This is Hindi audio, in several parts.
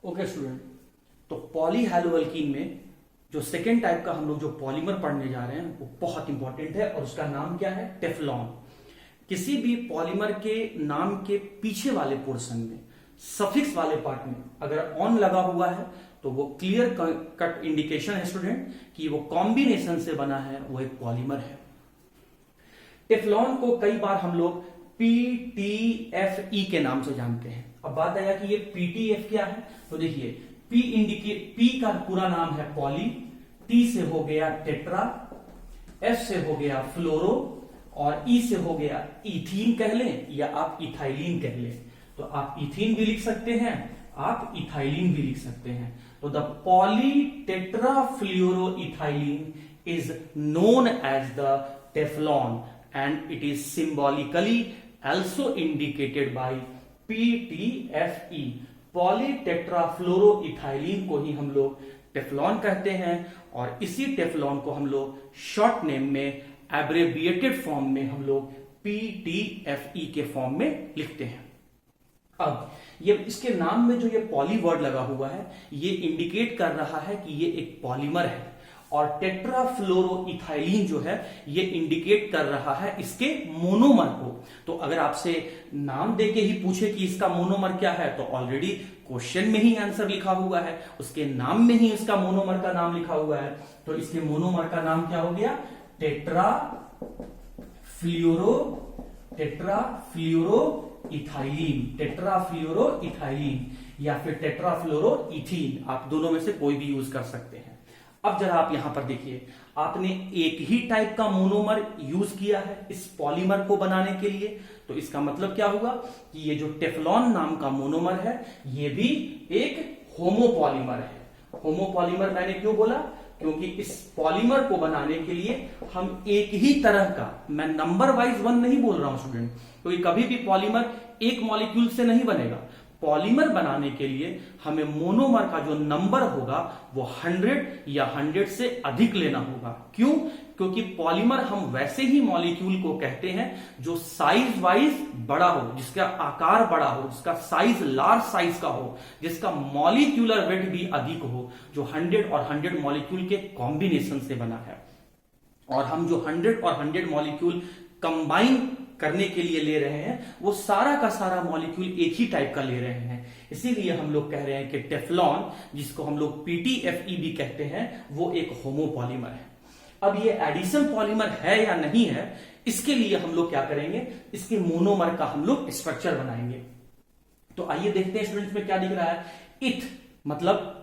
ओके स्टूडेंट, तो पॉलीहैलोअल्कीन में जो सेकेंड टाइप का हम लोग जो पॉलीमर पढ़ने जा रहे हैं वो बहुत इंपॉर्टेंट है और उसका नाम क्या है? टेफ्लॉन। किसी भी पॉलीमर के नाम के पीछे वाले पोर्शन में सफिक्स वाले पार्ट में अगर ऑन लगा हुआ है तो वो क्लियर कट इंडिकेशन है स्टूडेंट कि वो कॉम्बिनेशन से बना है, वो एक पॉलीमर है। टेफ्लॉन को कई बार हम लोग PTFE के नाम से जानते हैं। अब बात आया कि ये PTF क्या है, तो देखिए P का पूरा नाम है पॉली, T से हो गया टेट्रा, F से हो गया फ्लोरो और E से हो गया इथीन कह लें या आप इथाइलिन कह लें। तो आप इथीन भी लिख सकते हैं, आप इथाइलिन भी लिख सकते हैं। तो the poly tetra fluoro ethylene is known as the Teflon and it is symbolically also indicated by PTFE। Polytetrafluoroethylene को ही हम लोग टेफ्लॉन कहते हैं और इसी टेफ्लॉन को हम लोग शॉर्ट नेम में एब्रेविएटेड फॉर्म में हम लोग PTFE के फॉर्म में लिखते हैं। अब ये इसके नाम में जो ये पॉली वर्ड लगा हुआ है ये इंडिकेट कर रहा है कि ये एक पॉलीमर है और टेट्राफ्लोरोइथाइलिन जो है ये इंडिकेट कर रहा है इसके मोनोमर को। तो अगर आपसे नाम देके ही पूछे कि इसका मोनोमर क्या है तो ऑलरेडी क्वेश्चन में ही आंसर लिखा हुआ है, उसके नाम में ही इसका मोनोमर का नाम लिखा हुआ है। तो इसके मोनोमर का नाम क्या हो गया? टेट्राफ्लोरोइथाइलिन या फिर टेट्राफ्लोरोइथीन, आप दोनों में से कोई भी यूज कर सकते हैं। अब जरा आप यहां पर देखिए, आपने एक ही टाइप का मोनोमर यूज किया है इस पॉलीमर को बनाने के लिए, तो इसका मतलब क्या हुआ कि ये जो टेफ्लॉन नाम का मोनोमर है ये भी एक होमोपॉलीमर है। होमोपॉलीमर मैंने क्यों बोला? क्योंकि इस पॉलीमर को बनाने के लिए हम एक ही तरह का, मैं नंबर वाइज वन नहीं बोल रहा हूं स्टूडेंट, क्योंकि कभी भी पॉलीमर एक मॉलिक्यूल से नहीं बनेगा। पॉलीमर बनाने के लिए हमें मोनोमर का जो नंबर होगा वो 100 या 100 से अधिक लेना होगा। क्यों? क्योंकि पॉलीमर हम वैसे ही मॉलिक्यूल को कहते हैं जो साइज वाइज बड़ा हो, जिसका आकार बड़ा हो, जिसका साइज लार्ज साइज का हो, जिसका मॉलिक्यूलर वेट भी अधिक हो, जो 100 और 100 मॉलिक्यूल के कॉम्बिनेशन से बना है। और हम जो 100 और 100 मॉलिक्यूल कंबाइन करने के लिए ले रहे हैं वो सारा का सारा मॉलिक्यूल एक ही टाइप का ले रहे हैं। इसीलिए हम लोग कह रहे हैं कि टेफ्लॉन, जिसको हम लोग PTFE भी कहते हैं, वो एक होमोपॉलीमर है। अब ये एडिशन पॉलीमर है या नहीं है, इसके लिए हम लोग क्या करेंगे, इसके मोनोमर का हम लोग स्ट्रक्चर बनाएंगे। तो आइए देखते हैं स्टूडेंट्स में क्या दिख रहा है। इथ मतलब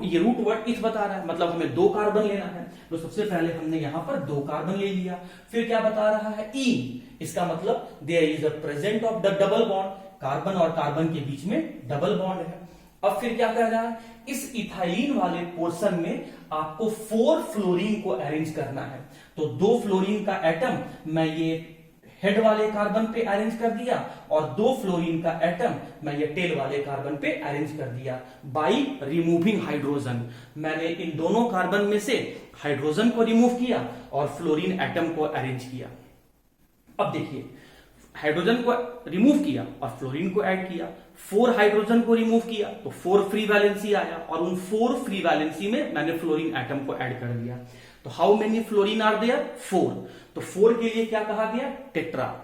ये रूट वर्ड इथ बता रहा है, मतलब हमें 2 कार्बन लेना है। तो सबसे पहले हमने यहां पर 2 कार्बन ले लिया। फिर क्या बता रहा है? ईन, इसका मतलब there is a present of the double bond, carbon और कार्बन के बीच में डबल बॉन्ड है। अब फिर क्या कह रहा है? इस इथाइलिन वाले पोर्शन में आपको 4 फ्लोरीन को अरेंज करना है। तो 2 फ्लोरीन का एटम मैं ये हेड वाले कार्बन पे अरेंज कर दिया और 2 फ्लोरीन का एटम मैं ये टेल वाले कार्बन पे अरेंज कर दिया बाय रिमूविंग हाइड्रोजन। मैंने इन दोनों कार्बन में से हाइड्रोजन को रिमूव किया और फ्लोरीन एटम को अरेंज किया। अब देखिए, हाइड्रोजन को रिमूव किया और फ्लोरीन को ऐड किया। 4 हाइड्रोजन को रिमूव किया तो 4 फ्री वैलेंसी आया और उन 4 फ्री वैलेंसी में मैंने फ्लोरीन एटम को ऐड कर दिया। तो how many fluorine are there? 4। तो 4 के लिए क्या कहा गया? टेट्रा।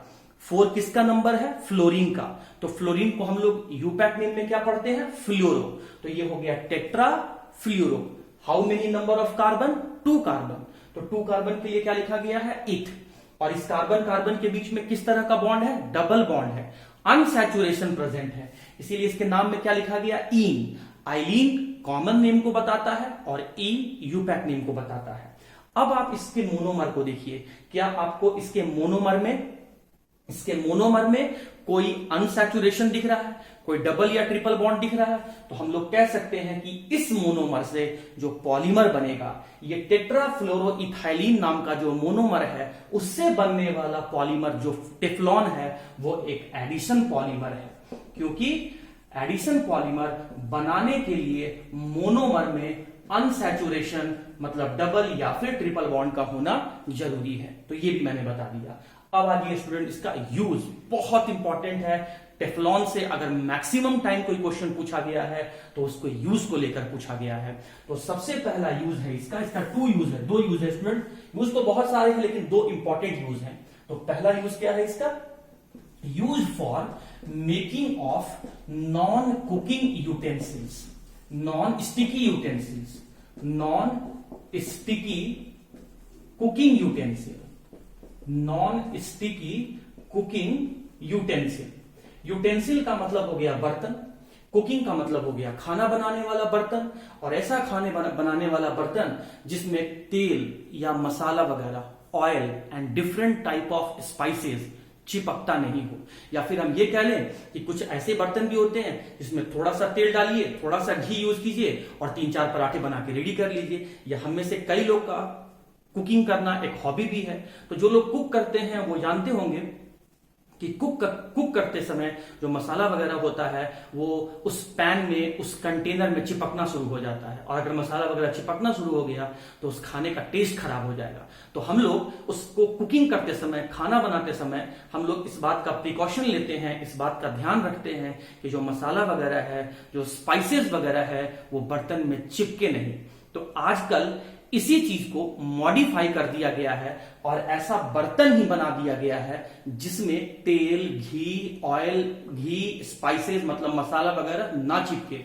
4 किसका नंबर है? फ्लोरीन का। तो फ्लोरीन को हम लोग यूपैक नेम में क्या पढ़ते हैं? फ्लोरो। तो ये हो गया tetra fluoro. How many number of carbon? 2 carbon. तो 2 कार्बन के लिए क्या लिखा गया है? इथ। और इस कार्बन कार्बन के बीच में किस तरह का बॉन्ड है? डबल बॉन्ड है, अनसैचुरेशन प्रेजेंट है, इसीलिए इसके नाम में क्या लिखा गया? ईन। आइलीन कॉमन नेम को बताता है और ई यूपैक नेम को बताता है। अब आप इसके मोनोमर को देखिए, क्या आपको इसके मोनोमर में कोई अनसैचुरेशन दिख रहा है, कोई डबल या ट्रिपल बॉन्ड दिख रहा है? तो हम लोग कह सकते हैं कि इस मोनोमर से जो पॉलीमर बनेगा, ये टेट्राफ्लोरोइथाइलिन नाम का जो मोनोमर है उससे बनने वाला पॉलीमर जो टेफ्लॉन है वो एक एडिशन पॉलीमर है। क्योंकि एडिशन पॉलीमर बनाने के लिए मोनोमर में अनसैचुरेशन मतलब डबल या फिर ट्रिपल बॉन्ड का होना जरूरी है। तो ये भी मैंने बता दिया। अब आगे स्टूडेंट, इसका यूज बहुत इंपॉर्टेंट है टेफ्लॉन से अगर मैक्सिमम टाइम कोई क्वेश्चन पूछा गया है तो उसको यूज को लेकर पूछा गया है। तो सबसे पहला यूज है इसका 2 यूज है, 2 यूज है स्टूडेंट। यूज तो बहुत सारे हैं लेकिन 2 इंपॉर्टेंट यूज हैं। तो पहला यूज क्या है इसका? Use for making of non cooking utensils, non sticky utensils, non sticky cooking utensil, non sticky cooking utensil. Utensil का मतलब हो गया बर्तन, कुकिंग का मतलब हो गया खाना बनाने वाला बर्तन, और ऐसा खाने बनाने वाला बर्तन जिसमें तेल या मसाला वगैरह, oil and different type of spices चिपकता नहीं हो। या फिर हम ये कह लें कि कुछ ऐसे बर्तन भी होते हैं जिसमें थोड़ा सा तेल डालिए, थोड़ा सा घी यूज कीजिए और 3-4 पराठे बना के रेडी कर लीजिए। या हम में से कई लोग का कुकिंग करना एक हॉबी भी है। तो जो लोग कुक करते हैं वो जानते होंगे कि कुक करते समय जो मसाला वगैरह होता है वो उस पैन में, उस कंटेनर में चिपकना शुरू हो जाता है, और अगर मसाला वगैरह चिपकना शुरू हो गया तो उस खाने का टेस्ट खराब हो जाएगा। तो हम लोग उसको कुकिंग करते समय, खाना बनाते समय हम लोग इस बात का प्रिकॉशन लेते हैं, इस बात का ध्यान रखते हैं कि जो मसाला वगैरह है, जो स्पाइसेस वगैरह है, वो बर्तन में चिपके नहीं। तो आजकल इसी चीज को मॉडिफाई कर दिया गया है और ऐसा बर्तन ही बना दिया गया है जिसमें तेल, घी, ऑयल, घी, स्पाइसेस मतलब मसाला वगैरह ना चिपके।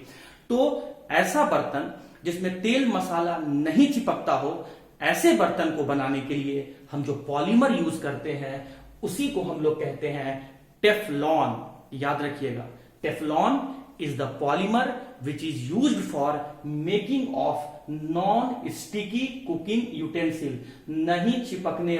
तो ऐसा बर्तन जिसमें तेल मसाला नहीं चिपकता हो, ऐसे बर्तन को बनाने के लिए हम जो पॉलीमर यूज करते हैं उसी को हम लोग कहते हैं टेफ्लॉन। याद रखिएगा, Teflon is the polymer which is used for making of non-sticky cooking utensil। नहीं चिपकने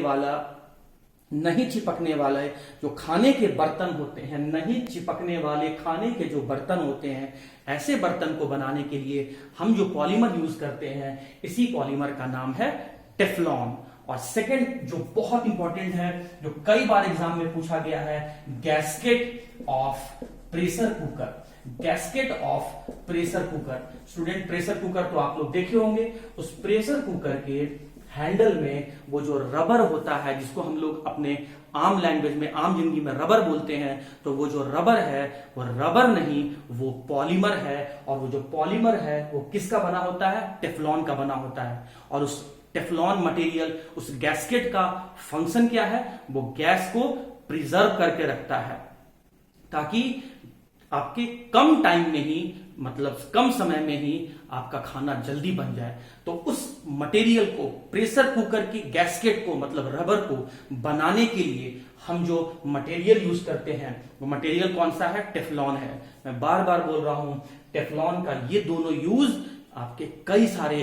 वाले जो खाने के बर्तन होते हैं, नहीं चिपकने वाले खाने के जो बर्तन होते हैं, ऐसे बर्तन को बनाने के लिए हम जो पॉलीमर यूज करते हैं, इसी पॉलीमर का नाम है टेफ्लॉन। और सेकंड जो बहुत इंपॉर्टेंट है, जो कई बार एग्जाम में पूछा गया है, gasket of pressure cooker. Gasket of pressure cooker. Student, pressure cooker तो आप लोग देखे होंगे। उस प्रेशर कुकर के हैंडल में वो जो रबर होता है, जिसको हम लोग अपने आम लैंग्वेज में, आम जिंदगी में रबर बोलते हैं, तो वो जो रबर है वो रबर नहीं, वो पॉलीमर है। और वो जो पॉलीमर है वो किसका बना होता है? टेफ्लॉन का बना होता है। और उस टेफ्लॉन मटेरियल, उस गैस्केट का फंक्शन क्या है? वो गैस को प्रिजर्व करके रखता है ताकि आपके कम टाइम में ही, मतलब कम समय में ही आपका खाना जल्दी बन जाए। तो उस मटेरियल को, प्रेशर कुकर की गैस्केट को, मतलब रबर को बनाने के लिए हम जो मटेरियल यूज करते हैं वो मटेरियल कौन सा है? टेफ्लॉन है। मैं बार बार बोल रहा हूं, टेफ्लॉन का ये दोनों यूज आपके कई सारे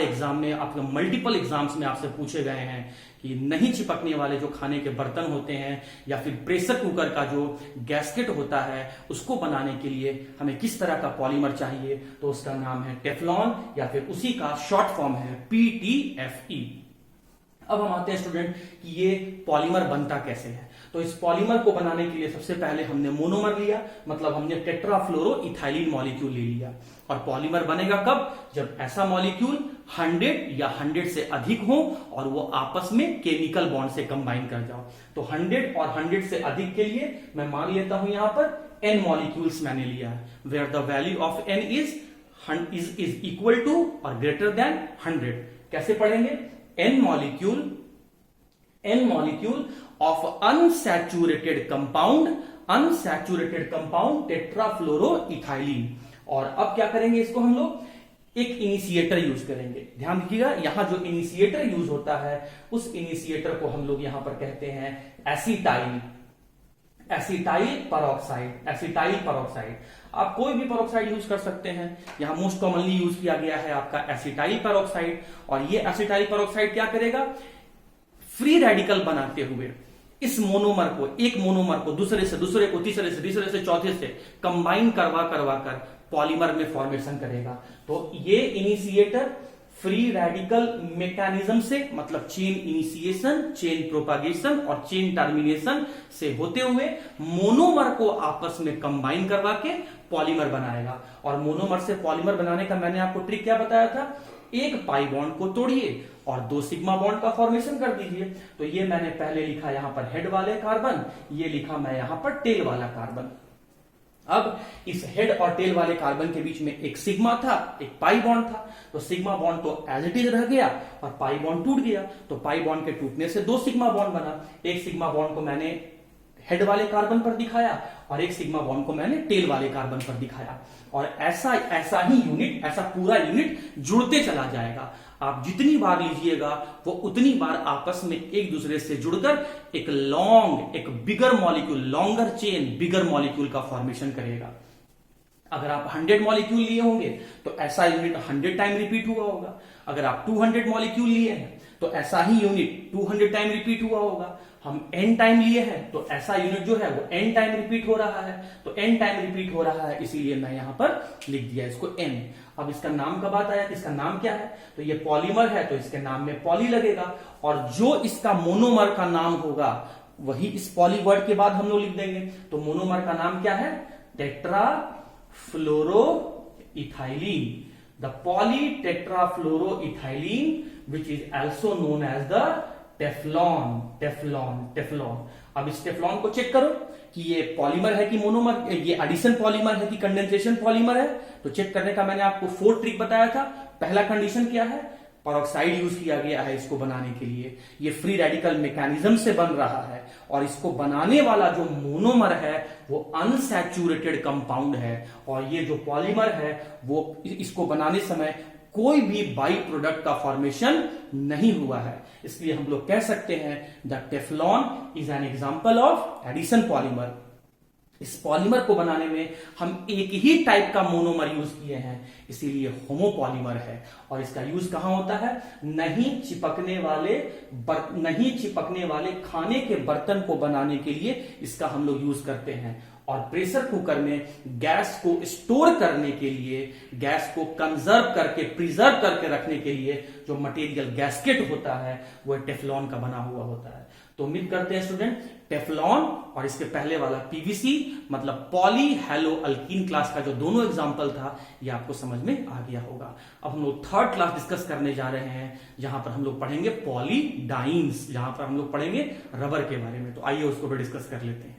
एग्जाम में आपके मल्टीपल एग्जाम्स में आपसे पूछे गए हैं कि नहीं चिपकने वाले जो खाने के बर्तन होते हैं या फिर प्रेशर कुकर का जो गैस्केट होता है, उसको बनाने के लिए हमें किस तरह का पॉलीमर चाहिए, तो उसका नाम है टेफ्लॉन, या फिर उसी का शॉर्ट फॉर्म है PTFE। अब हम आते हैं स्टूडेंट कि ये पॉलीमर बनता कैसे है। तो इस पॉलीमर को बनाने के लिए सबसे पहले हमने मोनोमर लिया, मतलब हमने टेट्राफ्लोरोइथाइलिन मॉलिक्यूल ले लिया। और पॉलीमर बनेगा कब? जब ऐसा मॉलिक्यूल 100 या 100 से अधिक हो और वो आपस में केमिकल बॉन्ड से कंबाइन कर जाओ। तो 100 और 100 से अधिक के लिए मैं मान लेता हूं यहां पर n मॉलिक्यूल्स मैंने लिया है, where the value of n is equal to और ग्रेटर देन 100। कैसे पढ़ेंगे? n molecule of unsaturated compound tetrafluoroethylene। और अब क्या करेंगे? इसको हम लोग एक इनिशिएटर यूज करेंगे। ध्यान दीजिएगा, यहां जो इनिशिएटर यूज होता है उस इनिशिएटर को हम लोग यहां पर कहते हैं एसिटाइल पेरोक्साइड। आप कोई भी पेरोक्साइड यूज कर सकते हैं। यहां मोस्ट कॉमनली यूज किया गया है आपका एसिटाइल पेरोक्साइड। और ये एसिटाइल पेरोक्साइड क्या करेगा? फ्री रेडिकल बनाते हुए इस मोनोमर को, एक मोनोमर को दूसरे से तीसरे से चौथे से कंबाइन करवा कर पॉलीमर में फॉर्मेशन करेगा। तो ये इनिशिएटर फ्री रेडिकल मैकेनिज्म से, मतलब चेन इनिशिएशन, चेन प्रोपागेशन और चेन टर्मिनेशन से होते हुए मोनोमर को आपस में कंबाइन करवा के पॉलीमर बनाएगा। और मोनोमर से पॉलीमर बनाने का मैंने आपको ट्रिक क्या बताया था, एक पाई बॉन्ड को तोड़िए और 2 सिग्मा बॉन्ड का फॉर्मेशन कर दीजिए। तो ये मैंने पहले लिखा यहां पर हेड वाले कार्बन, ये लिखा मैं यहां पर टेल वाला कार्बन। अब इस हेड और टेल वाले कार्बन के बीच में एक सिग्मा था, एक पाई बॉन्ड था, तो सिग्मा बॉन्ड तो एज इट इज रह गया और पाई बॉन्ड टूट गया। तो पाई बॉन्ड के टूटने से 2 सिग्मा बॉन्ड बना। एक सिग्मा बॉन्ड को मैंने हेड वाले कार्बन पर दिखाया और एक सिग्मा बॉन्ड को मैंने टेल वाले कार्बन पर दिखाया। और ऐसा ही यूनिट, ऐसा पूरा यूनिट जुड़ते चला जाएगा। आप जितनी बार लीजिएगा वो उतनी बार आपस में एक दूसरे से जुड़कर एक लॉन्ग, एक बिगर मॉलिक्यूल, लॉन्गर चेन, बिगर मॉलिक्यूल का फॉर्मेशन करेगा। अगर आप 100 मॉलिक्यूल लिए होंगे तो ऐसा यूनिट 100 टाइम रिपीट हुआ होगा। अगर आप 200 मॉलिक्यूल लिए हैं तो ऐसा ही यूनिट 200 टाइम रिपीट हुआ होगा। हम n टाइम लिए हैं तो ऐसा यूनिट जो है वो n टाइम रिपीट हो रहा है। तो n टाइम रिपीट हो रहा है, इसीलिए मैं यहां पर लिख दिया इसको n। अब इसका नाम का बात आया, इसका नाम क्या है, तो ये पॉलीमर है तो इसके नाम में पॉली लगेगा। और जो इसका मोनोमर का नाम होगा वही इस पॉली वर्ड के बाद हम लोग लिख देंगे। तो मोनोमर का नाम क्या है, tetra fluoro ethylene, the poly tetra fluoro ethylene which is also known as the Teflon. Teflon Teflon अब इस टेफ्लॉन को चेक करो कि ये पॉलीमर है कि मोनोमर, ये एडिशन पॉलीमर है कि कंडेंसेशन पॉलीमर है। तो चेक करने का मैंने आपको 4 ट्रिक बताया था। पहला कंडीशन क्या है, पेरोक्साइड यूज किया गया है इसको बनाने के लिए। ये फ्री रेडिकल मैकेनिज्म से बन रहा है और इसको बनाने वाला जो मोनोमर है वो अनसैचुरेटेड कंपाउंड है। और ये जो पॉलीमर है वो इसको बनाने समय कोई भी बाई प्रोडक्ट का फॉर्मेशन नहीं हुआ है। इसलिए हम लोग कह सकते हैं the Teflon is an example of addition polymer. इस पॉलीमर को बनाने में हम एक ही टाइप का मोनोमर यूज किए हैं, इसीलिए होमोपॉलीमर है। और इसका यूज कहां होता है, नहीं चिपकने वाले खाने के बर्तन को बनाने के लिए इसका हम लोग यूज करते हैं। और प्रेशर कुकर में गैस को स्टोर करने के लिए, गैस को कंजर्व करके, प्रिजर्व करके रखने के लिए जो मटेरियल गैस्केट होता है वो टेफ्लॉन का बना हुआ होता है। तो उम्मीद करते हैं स्टूडेंट टेफ्लॉन और इसके पहले वाला पीवीसी मतलब पॉली हैलो अल्कीन क्लास का जो दोनों एग्जांपल था ये आपको समझ में आ गया होगा। अब हम लोग 3rd क्लास डिस्कस करने जा रहे हैं जहां पर हम लोग पढ़ेंगे पॉलीडाइंस, जहां पर हम लोग पढ़ेंगे रबर के बारे में। तो आइए उसको भी डिस्कस कर लेते हैं।